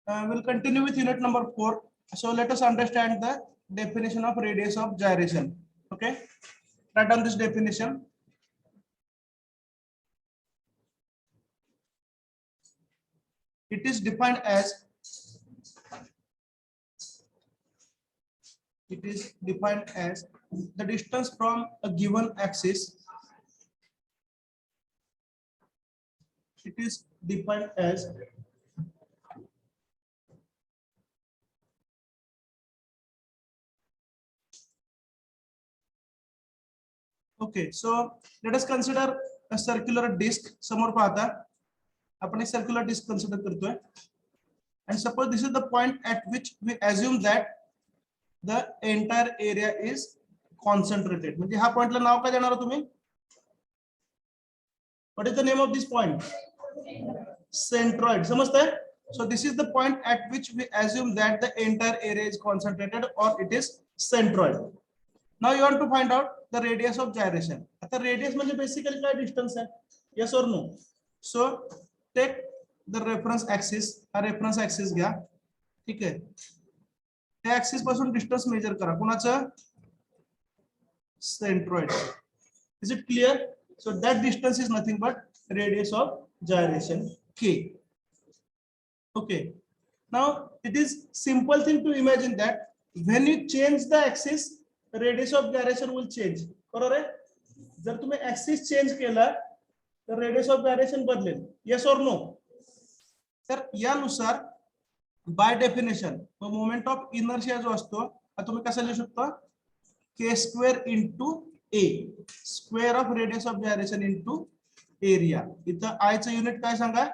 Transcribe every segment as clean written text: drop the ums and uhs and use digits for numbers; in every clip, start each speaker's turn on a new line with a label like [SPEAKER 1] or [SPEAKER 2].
[SPEAKER 1] We'll continue with unit number 4. So let us understand the definition of radius of gyration. Okay, write down this definition. It is defined as the distance from a given axis. It is defined as okay. So let us consider a circular disc. समोर पाहता आपण एक circular disc consider करतोय. And suppose this is the point at which we assume that the entire area is concentrated. म्हणजे हा पॉइंटला नाव काय देणार तुम्ही? What is the name of this point? Centroid. समजतंय? So this is the point at which we assume that the entire area is concentrated or it is centroid. Now you want to find out the radius of gyration. आता radius म्हणजे basically काय distance आहे? Yes or no? So take the reference axis. हा reference axis घ्या. ठीक आहे. त्या axis पासून डिस्टन्स मेजर करा. कोणाचं? Centroid. Is it clear? So that distance is nothing but radius of gyration k. Okay. Now it is simple thing to imagine that when you change the axis, radius of gyration will change. बरोबर आहे? जर तुम्ही axis change केला तर radius of gyration बदलेल. Yes और no? तर यानुसार by definition moment of inertia जो असतो तुम्ही कसा लिहू शकता? k square into a square of radius of gyration into area. इथं आय चं युनिट काय सांगा?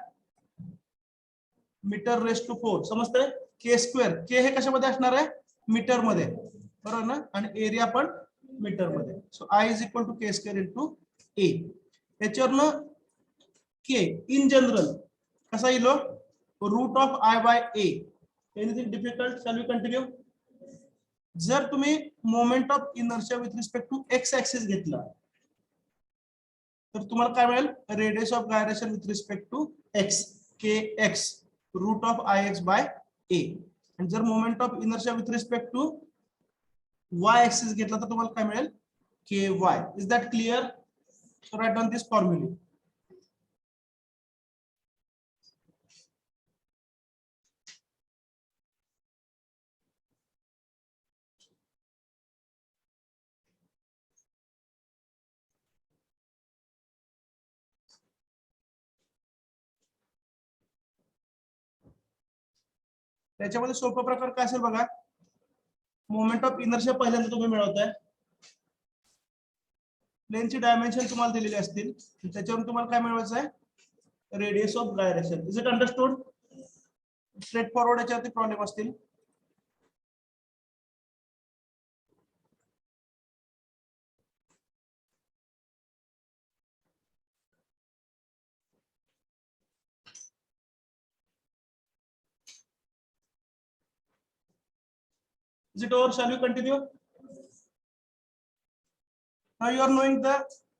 [SPEAKER 1] Metre raise to 4. समजतंय? के स्क्वेअर. के हे कशामध्ये असणार आहे? मीटर मध्ये. बरोबर ना? आणि एरिया पण मीटर मध्ये. So I is equal to K square into A. याच्यावरनं के इन जनरल कसा येलो? Root of I by A. Anything difficult? Shall we continue? जर तुम्ही moment of inertia with respect to x axis घेतला तर तुम्हाला काय मिळेल? Radius of gyration with respect to X K X root of I X by A. आणि जर moment of inertia with respect to Y axis घेतला तर तुम्हाला काय मिळेल? K Y. Is that clear? So write down this formula. त्याच्यामध्ये सोपा प्रकार काय असेल बघा. मोमेंट ऑफ इनर्शिया पहिल्यांदा तुम्ही मिळवताय. प्लेनची डायमेन्शन तुम्हाला दिलेली असतील त्याच्यावरून तुम्हाला काय मिळवायचं आहे? Radius of gyration. Is it understood? Straight forward याच्यावरती प्रॉब्लेम असतील. Is it over? Shall we continue? Now you are knowing the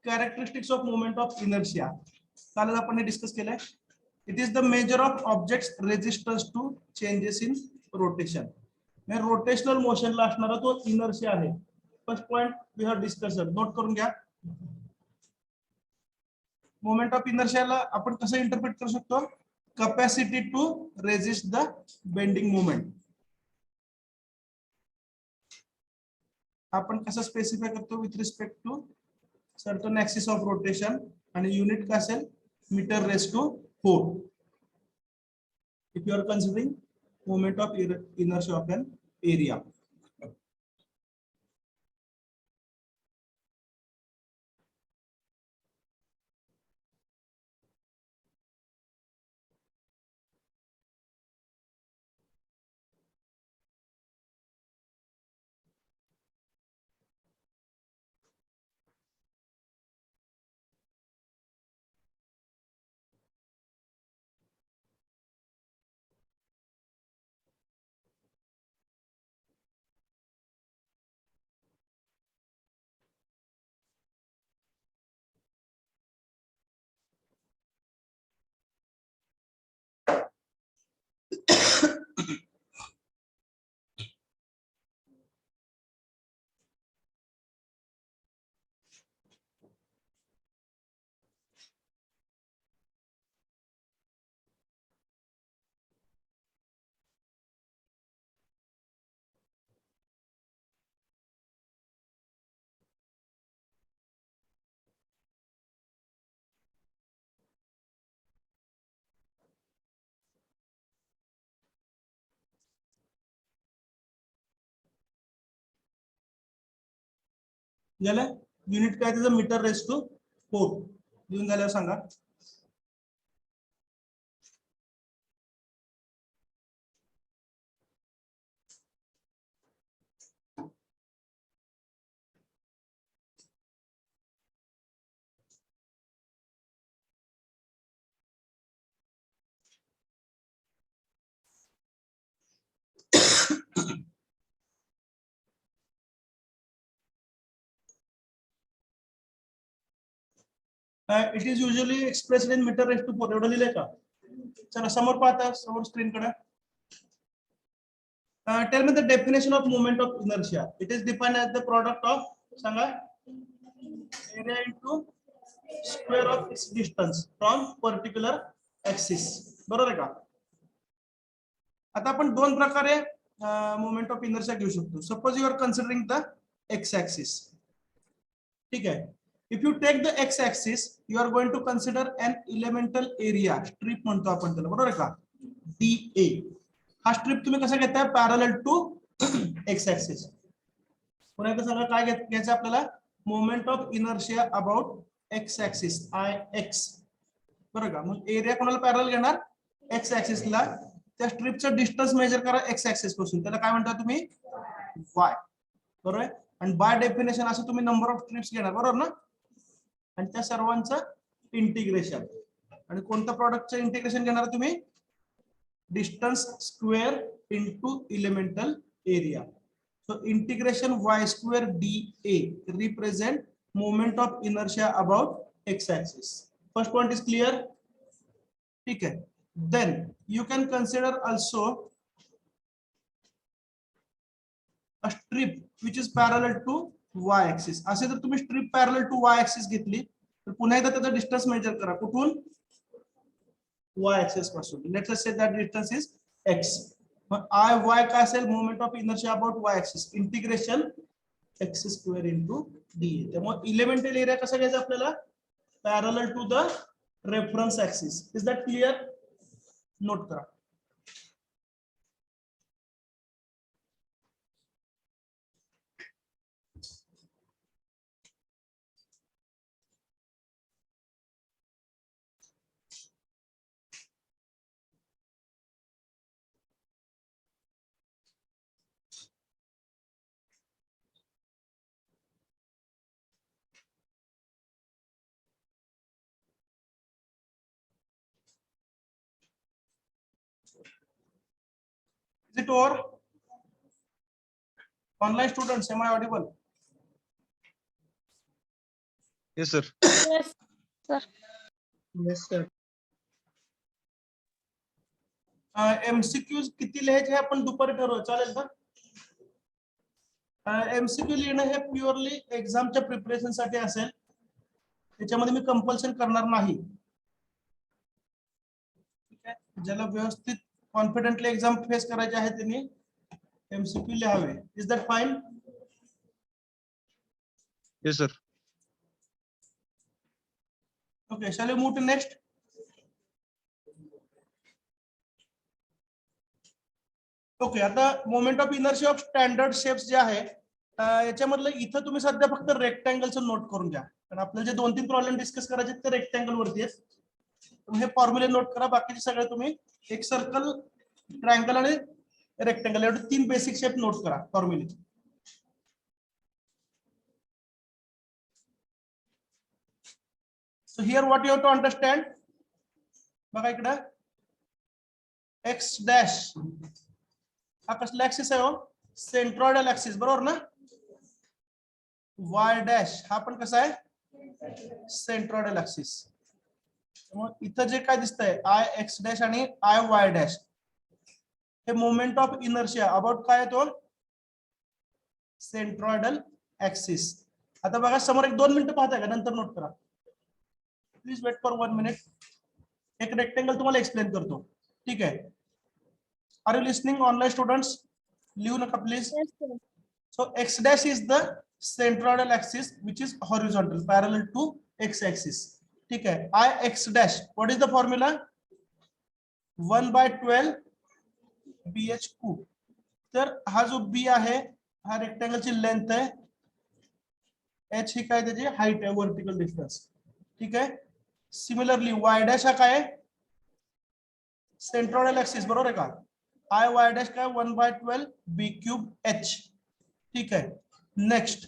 [SPEAKER 1] characteristics of moment of inertia. काल आपण डिस्कस केलंय. It is the measure of objects resistance to changes in rotation. म्हणजे rotational मोशनला असणारा तो inertia आहे. First point we have discussed. Note करून घ्या. मोमेंट ऑफ इनर्शियाला आपण कसं इंटरप्रेट करू शकतो? Capacity to resist the bending moment. आपण कसं स्पेसिफाय करतो? With respect to certain axis of rotation आणि युनिट काय असेल? Metre raise to 4. If you are considering moment of inertia of an area. झालं. युनिट काय त्याचं मीटर रेस टू 4 लिहून झाल्यावर सांगा. It is usually expressed in metre raise to 4. एवढं लिहिलंय का? चला समोर पाहता, समोर स्क्रीन कडे. Tell me the definition of moment of inertia. It is defined as the product of सांगा area into square of its distance from particular axis. बरोबर आहे का? आता आपण दोन प्रकारे मोमेंट ऑफ इनर्शिया घेऊ शकतो. Suppose you are considering the x axis. ठीक आहे. If you take the x axis you are going to consider an elemental area, strip म्हणतो आपण त्याला, बरोबर आहे का? DA. हा स्ट्रिप तुम्ही कसा घेताय? Parallel to x axis. पुन्हा एकदा सांगा काय घ्यायचं आपल्याला? Moment of inertia about x axis, IX. बरोबर का? मग एरिया कोणाला पॅरलल घेणार? एक्स ऍक्सिसला. त्या स्ट्रिपचं डिस्टन्स मेजर करा एक्स ऍक्सिस पासून, त्याला काय म्हणता तुम्ही? वाय. बरोबर आहे. आणि बाय डेफिनेशन असं तुम्ही नंबर ऑफ स्ट्रिप्स घेणार, बरोबर ना? आणि त्या सर्वांचं इंटिग्रेशन. आणि कोणत्या प्रॉडक्टचं इंटिग्रेशन घेणार तुम्ही? Distance square into elemental area. So integration y square dA represent moment of inertia about x axis. First point is clear. ठीक है. Then you can consider also a strip which is parallel to y axis. असे जर तुम्ही strip parallel to y axis घेतली तर पुन्हा एकदा त्याचा डिस्टन्स मेजर करा. कुठून? y axis पासून. Let's just say that distance is x. I y काय असेल? Moment of inertia about y axis integration x square into dA. त्यामुळे इलेमेंटल एरिया कसा घ्यायचा आपल्याला? Parallel to the reference axis. Is that clear? Note करा. Is it over? Online students, am I audible?
[SPEAKER 2] Yes, sir.
[SPEAKER 3] Yes, sir.
[SPEAKER 2] Yes, sir.
[SPEAKER 1] MCQs किती लिहायचे आपण दुपारी ठरवू, चालेल का? MCQ लिहिणं हे प्युअरली एक्झामच्या प्रिपरेशन साठी असेल. त्याच्यामध्ये मी कंपल्शन करणार नाही. ठीक आहे. ज्याला व्यवस्थित कॉन्फिडेंटली एक्झाम फेस करायचे आहे त्यांनी MCQ लिहावे. Is that fine?
[SPEAKER 2] Yes, sir.
[SPEAKER 1] Okay, shall we move to next? Okay. आता moment of inertia of standard shapes जे आहे याच्यामधलं इथं तुम्ही सध्या फक्त रेक्टँगलचं नोट करून घ्या. कारण आपल्याला जे 2-3 प्रॉब्लेम डिस्कस करायचे ते रेक्टँगल वरती आहेत. हे फॉर्म्युले नोट करा. बाकीचे सगळे तुम्ही एक सर्कल, ट्रायंगल आणि रेक्टँगल एवढे 3 बेसिक शेप नोट करा फॉर्म्युले. So here what you have to understand, बघा इकडे x डॅश हा कसला ऍक्सिस आहे? हो, सेंट्रॉइडल ऍक्सिस, बरोबर ना? y डॅश हा पण कसा आहे? Centroidal axis. मग इथं जे काय दिसतंय IX डॅश आणि IY डॅश हे मोमेंट ऑफ इनर्शिया अबाउट काय आहे? तो सेंट्रॉइडल ऍक्सिस. आता बघा समोर एक 2 मिनिटं पाहताय का? नंतर नोट करा. Please wait for 1 minute. एक रेक्टेंगल तुम्हाला एक्सप्लेन करतो. ठीक आहे. Are you listening online students? लिहू नका please.
[SPEAKER 3] Yes, sir.
[SPEAKER 1] So x dash is the centroidal axis which is horizontal parallel to x axis. ठीक है. IX dash what is the formula? 1/12 BH तर हा जो B आहे हा रेक्टेंगल ची लेंथ आहे h ही काय त्याची हाईट आहे, व्हर्टिकल डिस्टन्स. ठीक आहे. सिमिलरली y डॅश हा काय सेंट्रॉइडल ऍक्सिस, बरोबर आहे का. I y डॅश काय 1/12 b क्यूब h. ठीक आहे. नेक्स्ट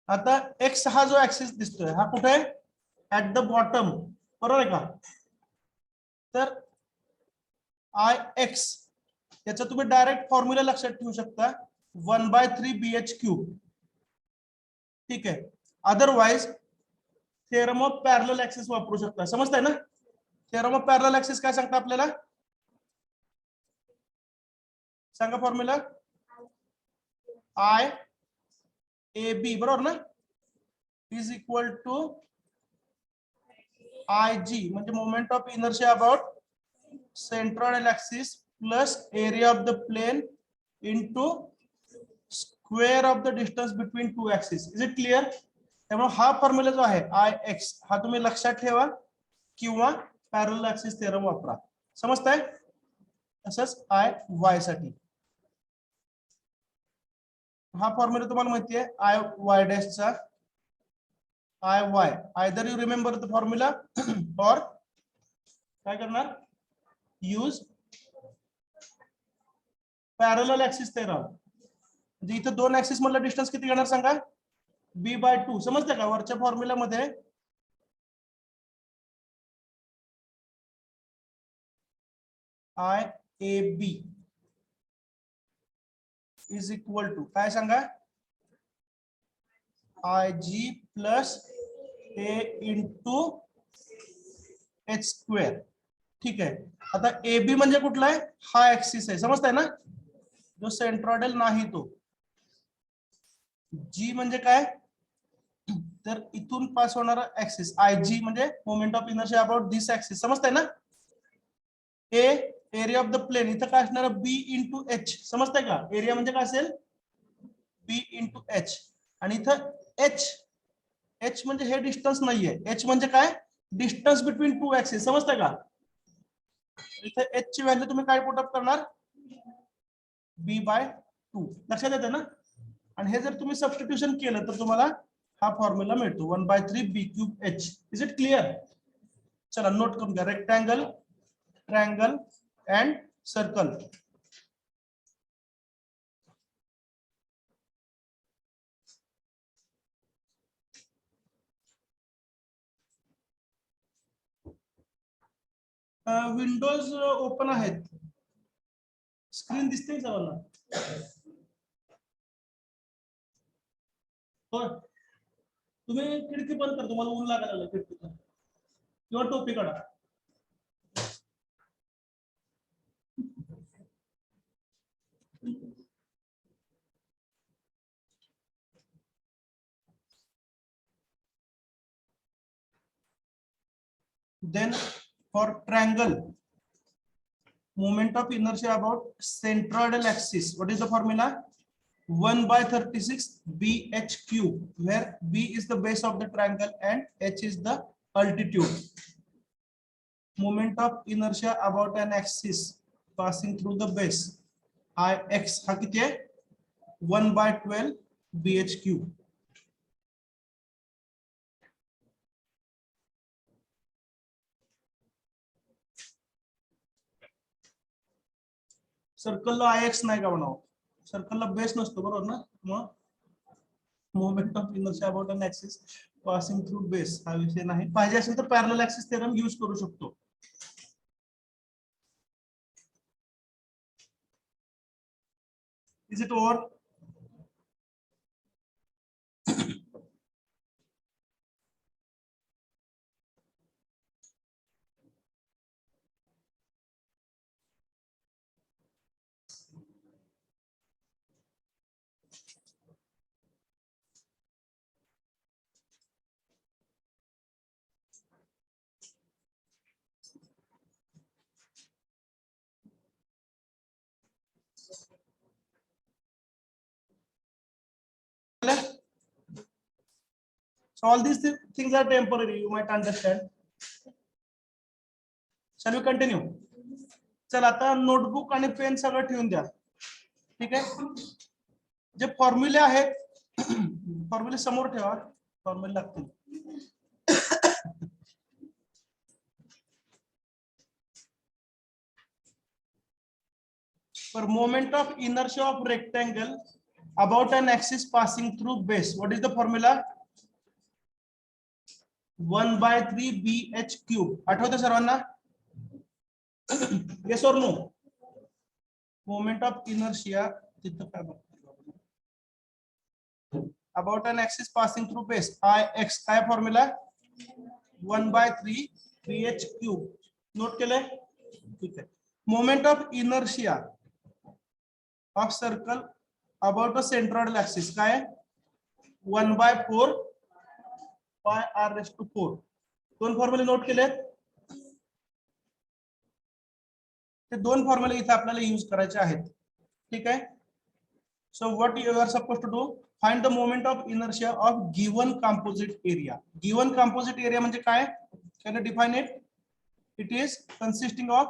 [SPEAKER 1] आता x हा जो ऍक्सिस दिसतोय हा कुठे आहे, ऍट द बॉटम, बरोबर आहे का. तर आय एक्स याचा तुम्ही डायरेक्ट फॉर्म्युला लक्षात ठेवू शकता 1/3 BH क्यूब. ठीक आहे. Otherwise theorem of parallel axis वापरू शकता. समजताय ना. थेरम ऑफ पॅरलल ऍक्सिस काय सांगता आपल्याला, सांगा फॉर्म्युला. आय ए बी बरोबर ना is equal to I G म्हणजे moment of inertia about centroidal axis plus area of the plane into square of the distance between two axis. Is it clear. त्यामुळे हा formula जो आहे I x हा तुम्ही लक्षात ठेवा किंवा पॅरलल ऍक्सिस थेरम वापरा. समजताय. तसंच आय वाय साठी हा फॉर्म्युला तुम्हाला माहिती आहे आय वाय डॅशचा I Y. Either you remember the formula और काय करणार यूज पॅरलल ऍक्सिस थेरम. म्हणजे इथं दोन ऍक्सिस मधला डिस्टन्स किती घेणार सांगा b/2. समजतं का. वरच्या फॉर्म्युला मध्ये I A B is equal to काय सांगा I G plus A into H square. ठीक आहे. आता ए बी म्हणजे कुठला आहे, हा ऍक्सिस आहे. समजताय ना, जो सेंट्रॉइडल नाही तो. जी म्हणजे काय, तर इथून पास होणारा ऍक्सिस आय जी म्हणजे moment of inertia about this axis. समजताय ना. A area of the plane इथं काय असणार बी इंटू एच. समजताय का. एरिया म्हणजे काय असेल बी इंटू एच आणि इथं एच एच म्हणजे हे डिस्टन्स नाहीये. एच म्हणजे काय डिस्टन्स बिटवीन टू ऍक्सिस. समजताय का. इथे एच ची व्हॅल्यू तुम्ही काय पुट अप करणार b/2. लक्षात येते ना. आणि हे जर तुम्ही सबस्टिट्यूशन केलं तर तुम्हाला हा फॉर्म्युला मिळतो 1/3 b cube h. Is it clear. चला नोट करून घ्या. Rectangle, triangle and circle. Windows open आहेत. स्क्रीन दिसते सर्वांना. हो तुम्ही खिडकी बंद कर, तुम्हाला ऊन लागायला लागलं खिडकीतून किंवा टोपी काढा. Then for triangle, moment of inertia about centroidal axis. What is the formula? 1/36 BH cube, where B is the base of the triangle and H is the altitude. Moment of inertia about an axis passing through the base. Ix हा किती आहे 1/12 BH cube. सर्कलला Ix नाही का बनाव. सर्कलला base नसतो बरोबर ना. मग moment of inertia about an axis passing through base हा विषय नाही. पाहिजे असेल तर पॅरलल ऍक्सिस थेरम यूज करू शकतो. Is it over. So all these things are temporary, you might understand. Shall we continue? चला आता नोटबुक आणि पेन सगळं ठेवून द्या. ठीक आहे. जे फॉर्म्युले आहेत फॉर्म्युले समोर ठेवा. फॉर्म्युले लागतील. For moment of inertia of rectangle about an axis passing through base, what is the formula? 1/3 bh cube. आठवतं सर्वांना? Yes or no? Moment of inertia तिथं काय बघतो about an axis passing through base ix काय formula 1/3 bh cube. Note केलंय? ठीक आहे. Moment of inertia of circle about a centroidal axis काय 1/4 पाय r raised to 4. दोन फॉर्म्युले नोट केले. ते दोन फॉर्म्युले इथे आपल्याला यूज करायचे आहेत. ठीक आहे. So what you are suppose to do, find the moment of inertia of given composite area. Given composite area म्हणजे काय? Can you define it? It is consisting of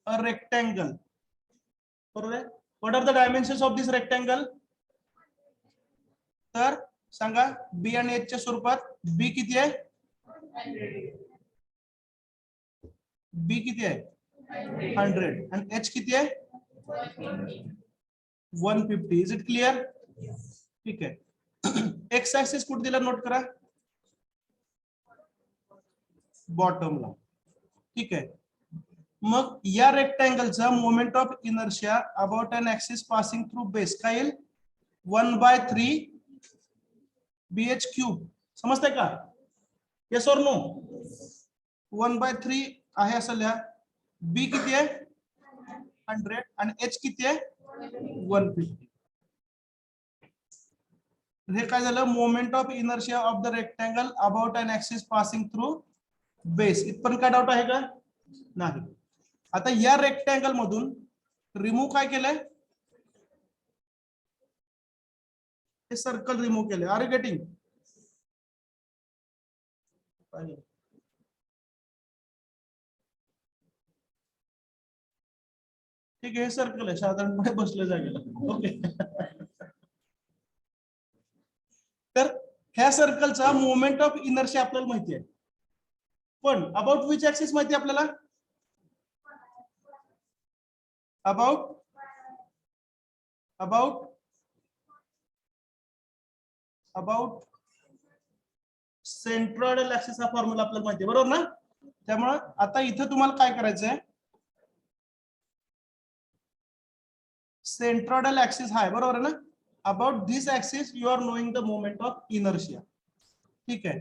[SPEAKER 1] a rectangle. बरोबर आहे. What are the dimensions of this rectangle? तर सांगा. बी आणि H च्या स्वरूपात. बी किती आहे? बी किती आहे? 100. आणि एच किती आहे? 150. Is it clear? ठीक आहे. एक्स ऍक्सिस कुठे दिला नोट करा. बॉटमला. ठीक आहे. मग या रेक्टेंगलचा moment of inertia about an axis passing through base काय येईल? 1/3 bh क्यूब. समजतंय का? येस और नो? 1/3 आहे असं लिहा. बी किती आहे? 100 आणि एच किती आहे? 150. हे काय झालं? Moment of inertia of the rectangle about an axis passing through base. इथपर्यंत काय डाऊट आहे का? नाही. आता या रेक्टेंगल मधून रिमूव्ह काय केलंय? हे सर्कल रिमूव्ह केले. Are you getting? ठीक आहे. हे सर्कल आहे साधारणपणे बसल्या जागेला. ओके. तर ह्या सर्कलचा मोमेंट ऑफ इनर्शिया आपल्याला माहिती आहे. पण अबाउट विच ऍक्सिस माहिती आपल्याला? अबाउट सेंट्रॉइडल ऍक्सिस हा फॉर्म्युला आपल्याला माहिती आहे. बरोबर ना? त्यामुळे आता इथे तुम्हाला काय करायचंय? सेंट्रॉइडल ऍक्सिस हा आहे. बरोबर आहे ना? About this axis you are knowing the moment of inertia. ठीक आहे.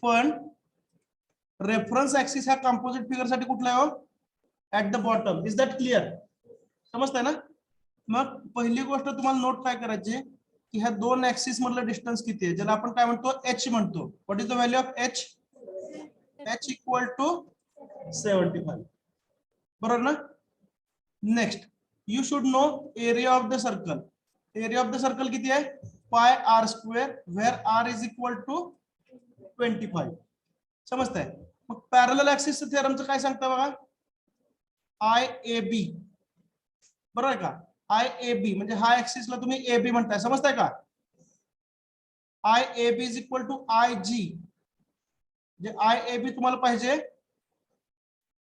[SPEAKER 1] पण रेफरन्स ऍक्सिस ह्या कंपोजिट फिगर साठी कुठला आहे? At the bottom. Is that clear? समजतंय ना? मग पहिली गोष्ट तुम्हाला नोट काय करायची की ह्या दोन ऍक्सिस मधलं डिस्टन्स किती आहे, ज्याला आपण काय म्हणतो? एच म्हणतो. What is the value of H? H equal to 75. बरोबर ना? Next you should know area of the circle. Area of the circle किती आहे? Pi R square, where R is equal to 25. समजतंय? मग पॅरलल ऍक्सिस थेरमचं काय सांगता बघा. I A B. बरोबर आहे का? आय ए बी म्हणजे हा ऍक्सिसला तुम्ही ए बी म्हणताय. समजताय का? I A B is equal to I G. जे आय ए बी तुम्हाला पाहिजे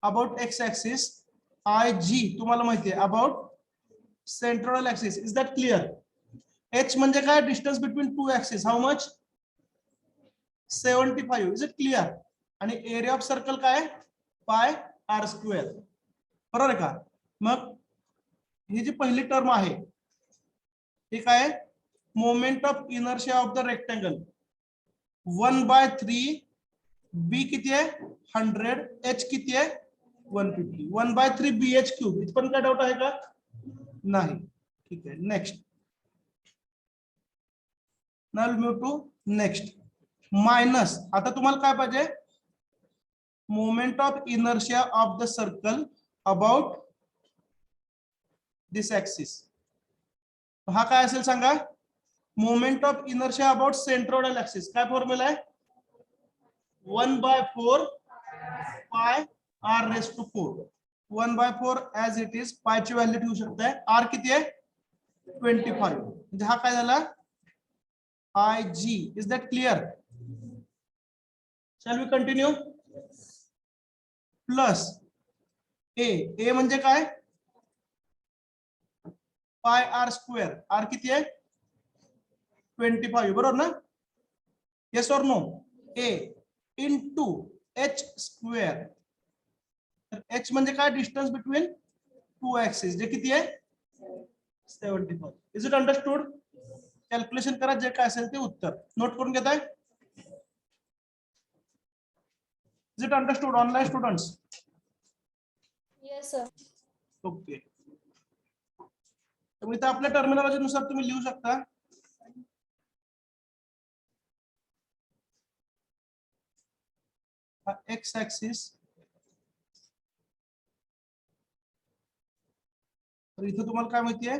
[SPEAKER 1] about x axis, I G तुम्हाला माहिती आहे about central axis. Is that clear? H म्हणजे काय? Distance between two axis. How much? 75. Is it clear? आणि area of circle काय? Pi R square. बरोबर आहे का? मग ही जी पहिली टर्म आहे हे काय? Moment of inertia of the rectangle 1/3 बी किती आहे? 100. एच किती आहे? 150. 1/3 BH क्यूब. इथं पण काय डाऊट आहे का? नाही. ठीक आहे. Next. Now will move to next. Minus. आता तुम्हाला काय पाहिजे? Moment of inertia of the circle about this axis. हा काय असेल सांगा? Moment of inertia about centroidal axis. काय फॉर्म्युला आहे? 1/4 pi R raise to 4. 1/4 as it is. पायची व्हॅल्यू ठेवू शकताय. आर किती आहे 25. म्हणजे हा काय झाला I G. Is that clear? Shall we continue? Plus A म्हणजे काय पाय आर स्क्वेअर. आर किती आहे 25 बरोबर ना? येस और नो? ए इंटू एच स्क्वेअर. एच म्हणजे काय डिस्टन्स बिटवीन टू ऍक्सिस जे किती आहे 75. Is it understood? कॅल्क्युलेशन करा जे काय असेल ते उत्तर नोट करून घेताय. Is it understood online students?
[SPEAKER 3] Yes, sir.
[SPEAKER 1] Okay. तर इथे आपल्या टर्मिनॉलॉजी नुसार तुम्ही लिहू शकता. एक्स ऍक्सिस तर इथं तुम्हाला काय माहितीये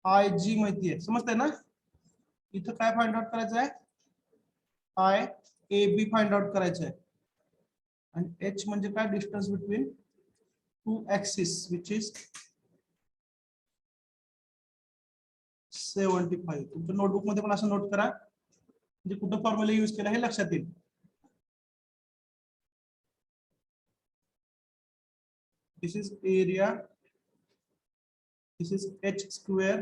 [SPEAKER 1] आय जी माहितीये. समजतंय ना? इथं काय फाइंड आउट करायचं आहे I A B find out करायचं आहे. आणि एच म्हणजे काय distance between two axis which is 75. तुमच्या नोटबुक मध्ये पण असं नोट करा म्हणजे कुठं फॉर्म्युला यूज केला हे लक्षात येईल. This is area, this is H square,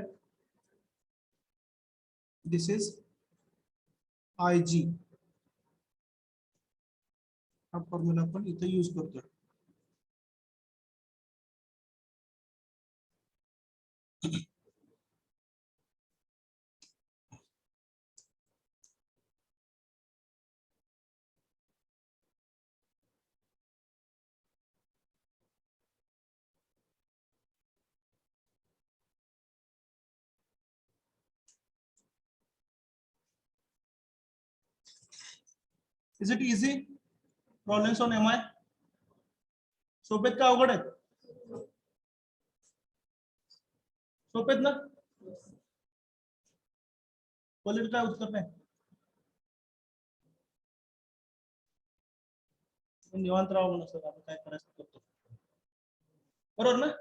[SPEAKER 1] this is I G. हा फॉर्म्युला आपण इथे यूज करतोय. Is it easy problems on M I? सोपेत का अवघड आहेत? सोपेत ना? बोलेल काय उत्तर नाही? निवांत राहा म्हणून सर आपण काय करायचं करतो बरोबर ना?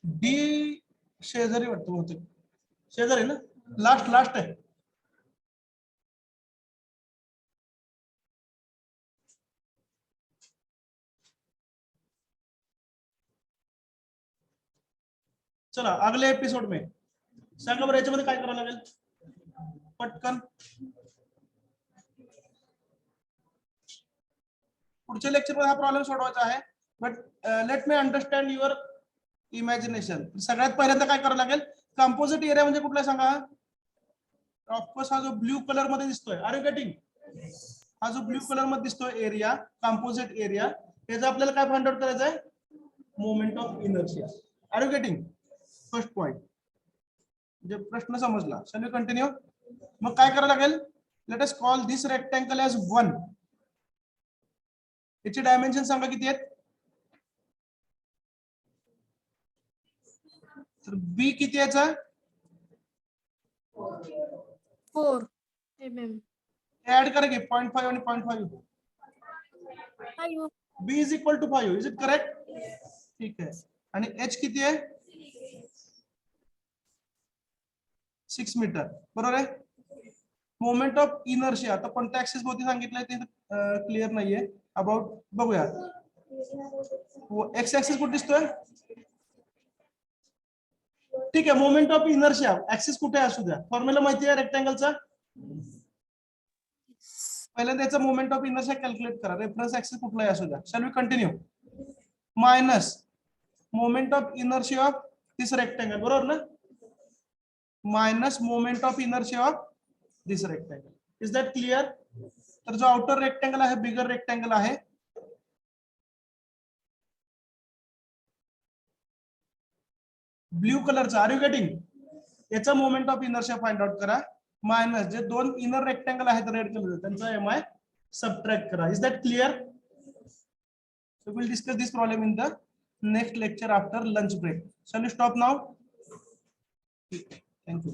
[SPEAKER 1] डी शेजारी वाटतं बहुतेक. शेजारी ना? लास्ट लास्ट आहे. चला अगले एपिसोड में सांगा बरं याच्यामध्ये काय करावं लागेल पटकन. पुढच्या लेक्चर मध्ये हा प्रॉब्लेम सोडवायचा आहे. But let me understand your imagination. सगळ्यात पहिल्यांदा काय करावं लागेल कंपोजिट एरिया म्हणजे कुठला सांगा. ऑफकोर्स हा जो ब्ल्यू कलर मध्ये दिसतोय आर यू गेटिंग? हा जो ब्ल्यू कलर मध्ये दिसतोय एरिया कंपोजिट एरिया त्याचा आपल्याला काय फाइंड आउट करायचं आहे moment of inertia. Are you getting? First point म्हणजे प्रश्न समजला. Shall we continue? मग काय करावं लागेल let us call this rectangle as 1. याचे डायमेन्शन सांगा किती आहेत. तर बी किती याचा
[SPEAKER 3] 4 mm.
[SPEAKER 1] ऍड करा की 0.5 आणि 0.5.
[SPEAKER 3] 5.
[SPEAKER 1] B is equal to 5. Is it correct? ठीक आहे. आणि एच किती आहे 6 मीटर बरोबर आहे. मोमेंट ऑफ इनर्शिया आता कोणत्या ऍक्सिस मध्ये सांगितलंय ते क्लिअर नाहीये. अबाउट बघूया. एक्स ऍक्सिस कुठे दिसतोय? ठीक आहे. मोमेंट ऑफ इनर्शिया ऍक्सिस कुठे असू द्या. फॉर्म्युला माहिती आहे रेक्टँगलचा? पहिल्यांदा याचा मोमेंट ऑफ इनर्शिया कॅल्क्युलेट करा. रेफरन्स ऍक्सिस कुठलाही असू द्या. Shall we continue? Minus moment of inertia of this rectangle बरोबर ना? Minus moment of inertia of this rectangle. Is that clear? तर जो आउटर रेक्टँगल आहे बिगर रेक्टँगल आहे ब्ल्यू कलरचा आर यू गेटिंग, याचा moment of inertia find out करा, minus जे दोन इनर रेक्टँगल आहेत रेड कलर त्यांचा एम आय सबट्रॅक्ट करा. Is that clear? So we'll discuss this problem in the next lecture after lunch break. Shall we stop now? Thank you.